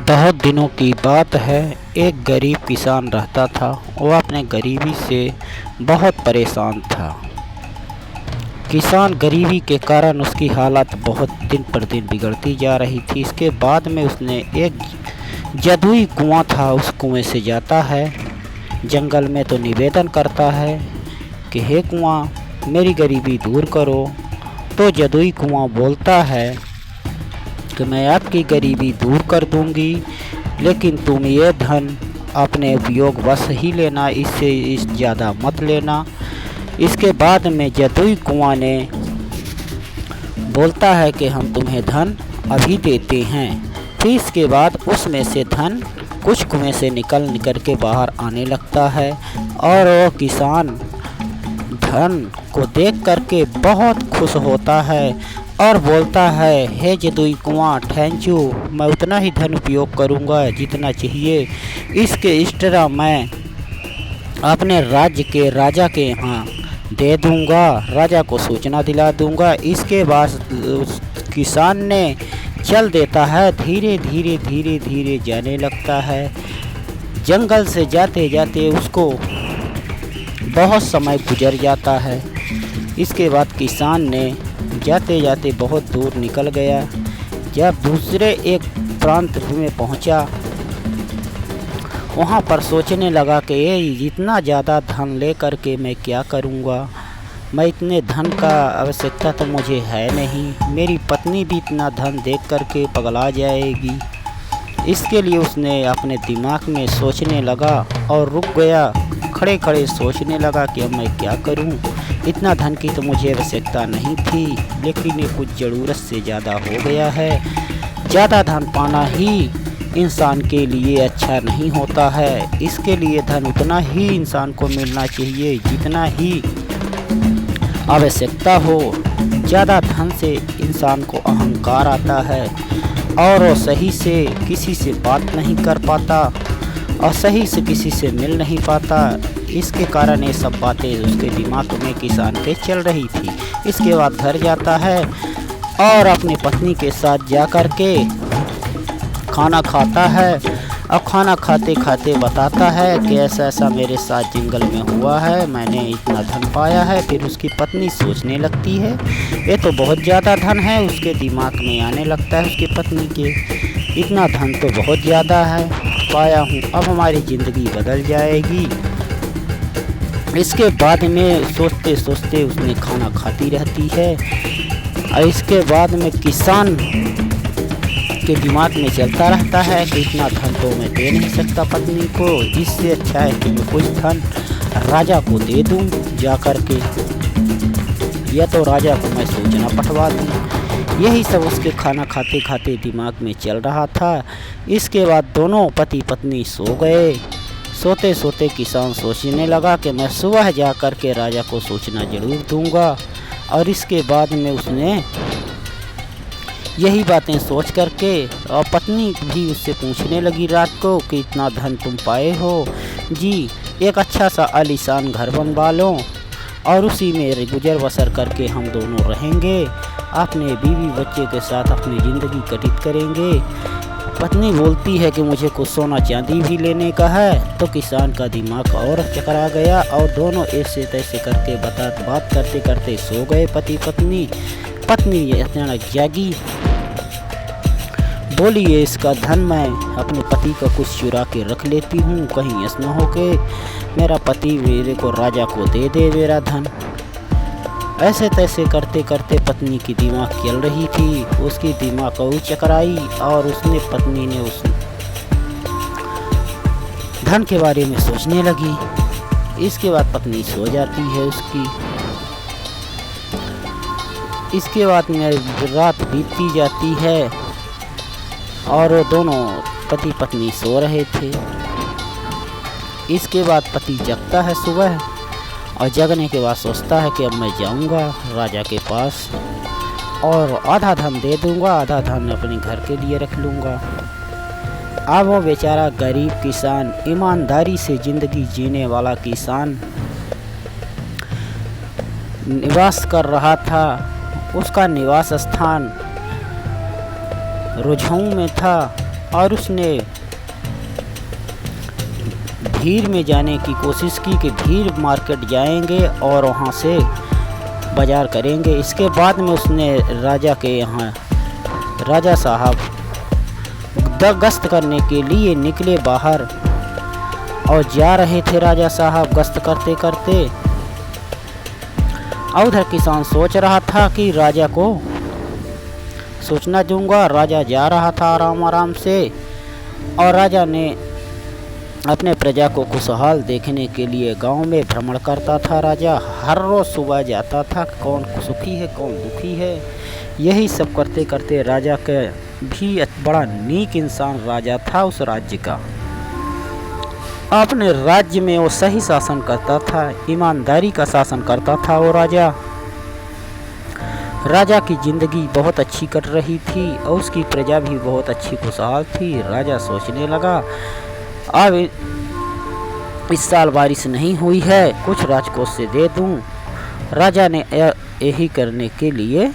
बहुत दिनों की बात है। एक गरीब किसान रहता था। वह अपने गरीबी से बहुत परेशान था। किसान गरीबी के कारण उसकी हालत बहुत दिन पर दिन बिगड़ती जा रही थी। इसके बाद में उसने एक जादुई कुआं था, उस कुएं से जाता है जंगल में, तो निवेदन करता है कि हे कुआं, मेरी गरीबी दूर करो। तो जादुई कुआं बोलता है कि मैं आपकी गरीबी दूर कर दूंगी, लेकिन तुम ये धन अपने उपयोग बस ही लेना, इससे ज़्यादा मत लेना। इसके बाद में जादुई कुआं ने बोलता है कि हम तुम्हें धन अभी देते हैं। फिर इसके बाद उसमें से धन कुछ कुएं से निकल के बाहर आने लगता है और वो किसान धन को देख करके बहुत खुश होता है और बोलता है, हे जादुई कुआं, थैंक यू, मैं उतना ही धन उपयोग करूंगा जितना चाहिए। इसके एक्स्ट्रा मैं अपने राज्य के राजा के यहाँ दे दूंगा, राजा को सूचना दिला दूंगा। इसके बाद किसान ने चल देता है, धीरे धीरे धीरे धीरे जाने लगता है। जंगल से जाते जाते उसको बहुत समय गुजर जाता है। इसके बाद किसान ने जाते जाते बहुत दूर निकल गया। जब दूसरे एक प्रांत में पहुंचा, वहां पर सोचने लगा कि ये इतना ज़्यादा धन लेकर के मैं क्या करूंगा। मैं इतने धन का आवश्यकता तो मुझे है नहीं, मेरी पत्नी भी इतना धन देख करके पगला जाएगी। इसके लिए उसने अपने दिमाग में सोचने लगा और रुक गया, खड़े खड़े सोचने लगा कि अब मैं क्या करूं। इतना धन की तो मुझे आवश्यकता नहीं थी, लेकिन ये कुछ ज़रूरत से ज़्यादा हो गया है। ज़्यादा धन पाना ही इंसान के लिए अच्छा नहीं होता है। इसके लिए धन उतना ही इंसान को मिलना चाहिए जितना ही आवश्यकता हो। ज़्यादा धन से इंसान को अहंकार आता है और वो सही से किसी से बात नहीं कर पाता और सही से किसी से मिल नहीं पाता। इसके कारण ये सब बातें उसके दिमाग में किसान के चल रही थी। इसके बाद घर जाता है और अपनी पत्नी के साथ जा कर के खाना खाता है और खाना खाते खाते बताता है कि ऐसा ऐसा मेरे साथ जंगल में हुआ है, मैंने इतना धन पाया है। फिर उसकी पत्नी सोचने लगती है ये तो बहुत ज़्यादा धन है, उसके दिमाग में आने लगता है उसकी पत्नी के, इतना धन तो बहुत ज़्यादा है पाया हूँ, अब हमारी ज़िंदगी बदल जाएगी। इसके बाद में सोचते सोचते उसने खाना खाती रहती है और इसके बाद में किसान के दिमाग में चलता रहता है कि इतना धन तो मैं दे नहीं सकता पत्नी को, इससे अच्छा है कि मैं कुछ धन राजा को दे दूं जा कर के, या तो राजा को मैं सूचना पठवा दूं। यही सब उसके खाना खाते खाते दिमाग में चल रहा था। इसके बाद दोनों पति पत्नी सो गए। सोते सोते किसान सोचने लगा कि मैं सुबह जा कर के राजा को सूचना जरूर दूंगा। और इसके बाद में उसने यही बातें सोच करके और पत्नी भी उससे पूछने लगी रात को कि इतना धन तुम पाए हो जी, एक अच्छा सा आलीशान घर बनवा लो और उसी में गुजर बसर करके हम दोनों रहेंगे, अपने बीवी बच्चे के साथ अपनी ज़िंदगी व्यतीत करेंगे। पत्नी बोलती है कि मुझे कुछ सोना चांदी भी लेने का है। तो किसान का दिमाग और चकरा गया और दोनों ऐसे तैसे करके बात करते करते सो गए पति पत्नी। पत्नी अचानक जागी, बोली ये इसका धन मैं अपने पति का कुछ चुरा के रख लेती हूँ, कहीं ऐसा न हो के मेरा पति मेरे को राजा को दे दे मेरा धन। ऐसे तैसे करते करते पत्नी की दिमाग चल रही थी, उसकी दिमाग और चकराई और उसने पत्नी ने उस धन के बारे में सोचने लगी। इसके बाद पत्नी सो जाती है उसकी। इसके बाद में रात बीतती जाती है और वो दोनों पति पत्नी सो रहे थे। इसके बाद पति जगता है सुबह और जगने के बाद सोचता है कि अब मैं जाऊंगा राजा के पास और आधा धन दे दूंगा, आधा धन अपने घर के लिए रख लूँगा। अब वो बेचारा गरीब किसान, ईमानदारी से ज़िंदगी जीने वाला किसान निवास कर रहा था। उसका निवास स्थान रुझाऊ में था और उसने भीड़ में जाने की कोशिश की कि भीड़ मार्केट जाएंगे और वहाँ से बाजार करेंगे। इसके बाद में उसने राजा के यहाँ, राजा साहब गश्त करने के लिए निकले बाहर और जा रहे थे राजा साहब गश्त करते करते। और उधर किसान सोच रहा था कि राजा को सोचना दूंगा। राजा जा रहा था आराम आराम से और राजा ने अपने प्रजा को खुशहाल देखने के लिए गांव में भ्रमण करता था। राजा हर रोज़ सुबह जाता था, कौन सुखी है कौन दुखी है। यही सब करते करते राजा के भी बड़ा नेक इंसान राजा था उस राज्य का। अपने राज्य में वो सही शासन करता था, ईमानदारी का शासन करता था वो राजा। राजा की ज़िंदगी बहुत अच्छी कट रही थी और उसकी प्रजा भी बहुत अच्छी खुशहाल थी। राजा सोचने लगा, अब इस साल बारिश नहीं हुई है, कुछ राजकोष से दे दूं। राजा ने यही करने के लिए